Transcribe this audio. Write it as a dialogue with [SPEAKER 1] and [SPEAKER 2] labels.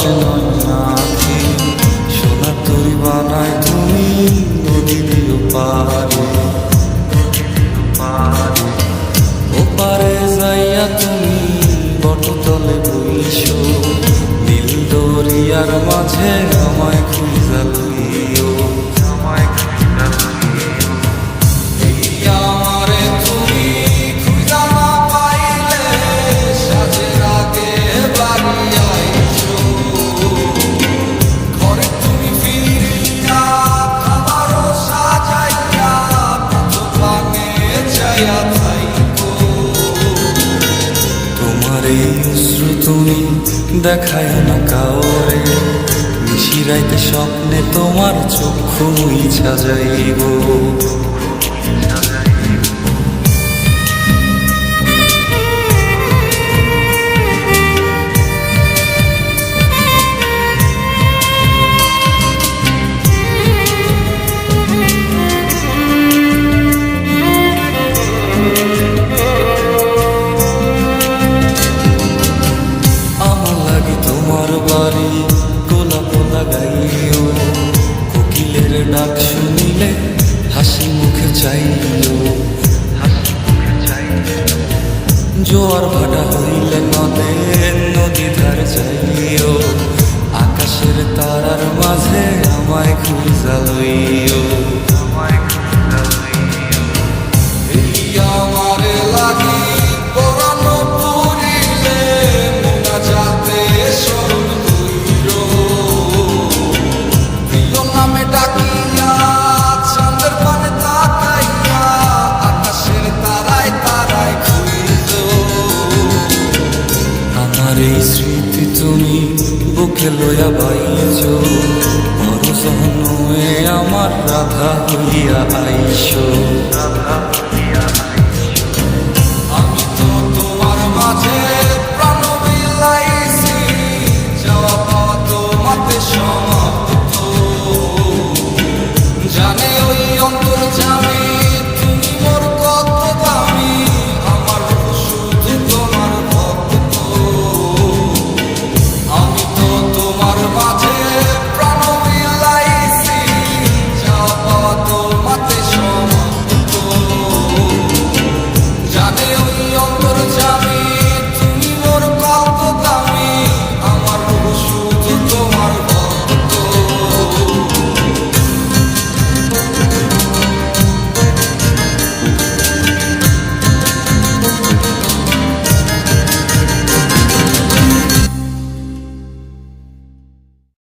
[SPEAKER 1] ভালোবাসে নয়নাকে সোনা তরি বানায় তুমি নদী দিও পারে ওপারে যাইয়া তুমি বটতলে বইসো নীল দরিয়ার মাঝে আমায় খুঁজা লইও আমারে তুমি খুঁজা না পাইলে সাজের আগে বাড়ি আইসো ঘরে তুমি ফিরিয়া খাবারও সাজাইয়া ভাঙে চাইয়া থাইকো তোমার এই অশ্রু তুমি দেখায় না কাউরে নিশিরাইতে স্বপ্নে তোমার চক্ষু মুইছা যাইব তোমার বাড়ি গোলাপ লাগাইও কোকিলের ডাক শুনিলে হাসি মুখে চাইও জোয়ার ভাটা হইলে নদী ধার যাইও আকাশের তারার মাঝে আমায় খুঁজা লইও আমারে লাগি পরানো পুরিলে মোনা যাতে স্মরণ কইর প্রিয় নামে ডাকিয়া চাঁদের পানে তাকাইয়া আকাশের তারায় তারায় খুঁজ আমার এই স্মৃতি তুমি বুকে লইয়া বাইছ বড় সহন আমার রাধা হইয়া আইস